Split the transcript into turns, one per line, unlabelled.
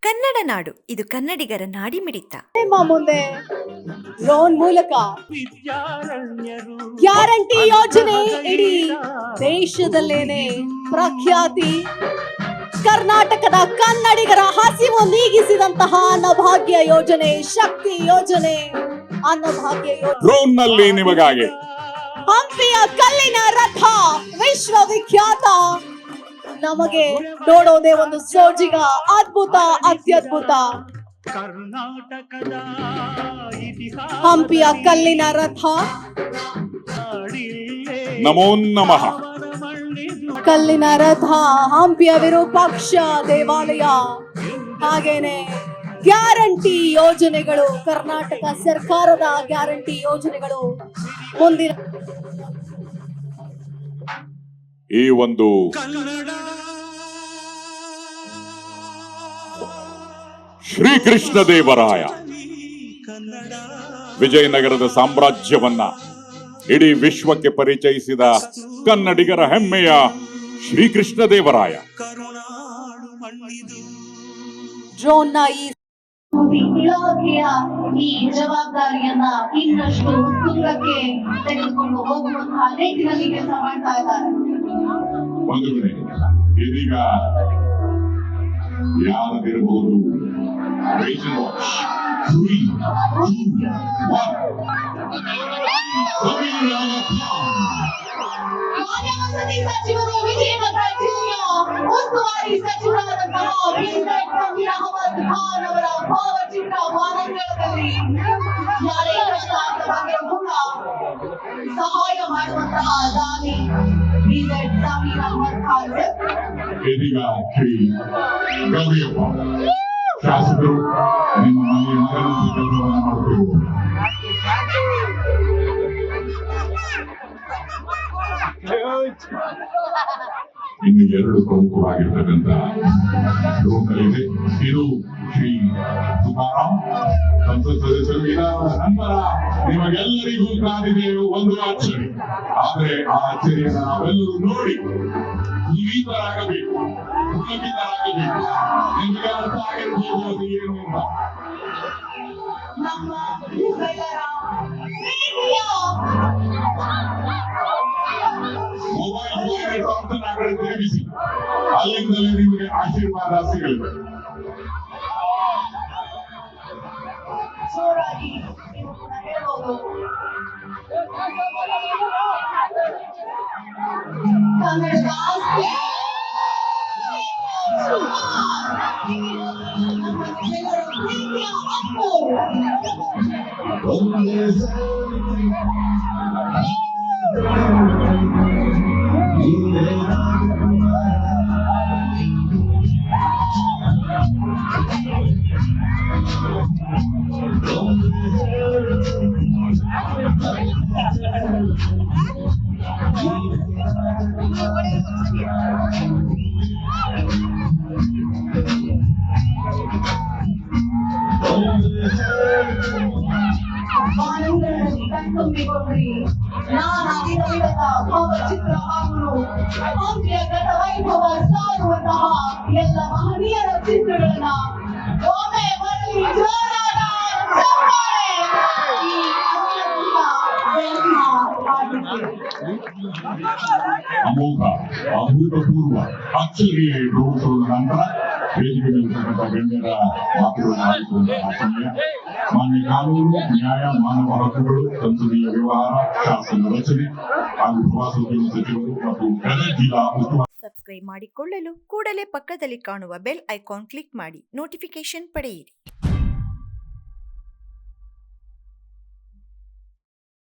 ಕನ್ನಡ ನಾಡು, ಇದು ಕನ್ನಡಿಗರ ನಾಡಿಮಿಡಿತ.
ಮುಂದೆ ಡ್ರೋನ್ ಮೂಲಕ ಗ್ಯಾರಂಟಿ ಯೋಜನೆ ಇಡೀ ದೇಶದಲ್ಲೇನೆ ಪ್ರಖ್ಯಾತಿ. ಕರ್ನಾಟಕದ ಕನ್ನಡಿಗರ ಹಸಿವು ನೀಗಿಸಿದಂತಹ ಅನ್ನಭಾಗ್ಯ ಯೋಜನೆ, ಶಕ್ತಿ ಯೋಜನೆ, ಅನ್ನಭಾಗ್ಯ ಯೋಜನೆ.
ಡ್ರೋನ್ ನಲ್ಲಿ ನಿಮಗಾಗಿ
ಹಂಪಿಯ ಕಲ್ಲಿನ ರಥ ವಿಶ್ವವಿಖ್ಯಾತ. ನಮಗೆ ನೋಡೋದೇ ಒಂದು ಸೋಜಿಗ, ಅದ್ಭುತ, ಅತ್ಯದ್ಭುತ. ಹಂಪಿಯ ಕಲ್ಲಿನ ರಥ,
ನಮೋ ನಮಃ.
ಕಲ್ಲಿನ ರಥ, ಹಂಪಿಯ ವಿರೂಪಾಕ್ಷ ದೇವಾಲಯ, ಹಾಗೇನೆ ಗ್ಯಾರಂಟಿ ಯೋಜನೆಗಳು, ಕರ್ನಾಟಕ ಸರ್ಕಾರದ ಗ್ಯಾರಂಟಿ ಯೋಜನೆಗಳು ಮುಂದಿನ
ಈ ಒಂದು ಶ್ರೀಕೃಷ್ಣ ದೇವರಾಯ ವಿಜಯನಗರದ ಸಾಮ್ರಾಜ್ಯವನ್ನ ಇಡೀ ವಿಶ್ವಕ್ಕೆ ಪರಿಚಯಿಸಿದ ಕನ್ನಡಿಗರ ಹೆಮ್ಮೆಯ ಶ್ರೀಕೃಷ್ಣ ದೇವರಾಯ.
ಡ್ರೋನ್ನ ಇಲಾಖೆಯ ಈ ಜವಾಬ್ದಾರಿಯನ್ನ ಇನ್ನಷ್ಟು ಉತ್ತುಂಗಕ್ಕೆ ತೆಗೆದುಕೊಂಡು ಹೋಗುವಂತಹ ನಿಟ್ಟಿನಲ್ಲಿ ಕೆಲಸ ಮಾಡ್ತಾ ಇದ್ದಾರೆ.
ಇದೀಗ ಯಾರದಿರಬಹುದು
ವಸತಿ ಸಚಿವರು, ವಿಜಯನಗರ ಜಿಲ್ಲೆಯ ಉಸ್ತುವಾರಿ ಸಚಿವರಾದಂತಹ ಅಹಮದ್ ಖಾನ್ ಅವರ ಭಾವಚಿತ್ರ ವಾರಾಂಗಣದಲ್ಲಿ ಯಾರೇ ಕಷ್ಟ ಬಗ್ಗೆ ಕೂಡ ಸಹಾಯ ಮಾಡುವಂತಹ ದಾನಿ ಸಮೀರ್ ಅಹಮದ್ ಖಾನ್.
ಇದೀಗ ಶ್ರೀ ಗೌರಿಯಪ್ಪ ಶಾಸಕರು ನಿಮ್ಮ ಮನೆಯ ಮಗನಂತೆ ಕೆಲಸವನ್ನು ಮಾಡುತ್ತಿರುವುದು. ಇನ್ನು ಎರಡು ಪ್ರಮುಖವಾಗಿರ್ತಕ್ಕಂಥ ಲೋಕಲಿದೆ. ಇದು ಶ್ರೀ ತುಕಾರಾಮ್ ಸಂಸತ್ ಸದಸ್ಯರು. ಇದರ ನಂತರ ನಿಮಗೆಲ್ಲರಿಗೂ ಕಾದಿದೆ ಒಂದು ಅಚ್ಚರಿ. ಆದರೆ ಆ ಅಚ್ಚರಿಯನ್ನು ನಾವೆಲ್ಲರೂ ನೋಡಿ ಪುನೀತರಾಗಬೇಕು, ಪುಳಕಿತರಾಗಬೇಕು. ನಿಮಗೆ ಅರ್ಥ ಆಗಿರ್ಬೋದು ಅದು ಏನು ಅಂತ.
ನಮ್ಮ ಎಲ್ಲರ ಪ್ರೀತಿಯ
ಮೊಬೈಲ್ ಫೋನ್ ತಿರುಗಿಸಿ, ಅಲ್ಲಿಂದಲೇ ನಿಮಗೆ ಆಶೀರ್ವಾದ ಸಿಗಲಿದೆ.
ಜೋರಾಗಿ ಹೇಳೋದು ಕನ್ನಡ ತುಂಬಿಕೊಂಡ್ರಿ. ನಾನಾಗಿರಲಿಲ್ಲದ ಭಾವಚಿತ್ರ ಹಾಗೂ ಹಂಪಿಯ ಗತವೈಭವ ಸಾರುವಂತಹ ಎಲ್ಲ ಮಹನೀಯರ ಚಿತ್ರಗಳನ್ನ ಒಮ್ಮೆ ಬರಲಿ ಜೋರಾದ ಚಪ್ಪಾಳೆ. ಈ
ಅಮೋಘ ಅಭೂತಪೂರ್ವ ಅಚ್ಚರಿಯ ರೋಗೋತ್ಸವದ ನಂತರ ವೇದಿಕೆ ಮೇಲಿರ್ತಕ್ಕಂಥ ಗಣ್ಯರ ಮಾತುಗಳನ್ನು ಆಲಿಸುವಂತಹ ಸಮಯ. ಮಾನ್ಯ ಕಾನೂನು, ನ್ಯಾಯ, ಮಾನವ ಹಕ್ಕುಗಳು, ಸಂಸದೀಯ ವ್ಯವಹಾರ, ಶಾಸನ ರಚನೆ ಹಾಗೂ ಪ್ರವಾಸೋದ್ಯಮ ಸಚಿವರು ಮತ್ತು ಗದಗ ಜಿಲ್ಲಾ ಉಸ್ತುವಾರಿ.
ಸಬ್ಸ್ಕ್ರೈಬ್ ಮಾಡಿಕೊಳ್ಳಲು ಕೂಡಲೇ ಪಕ್ಕದಲ್ಲಿ ಕಾಣುವ ಬೆಲ್ ಐಕಾನ್ ಕ್ಲಿಕ್ ಮಾಡಿ ನೋಟಿಫಿಕೇಶನ್ ಪಡೆಯಿರಿ.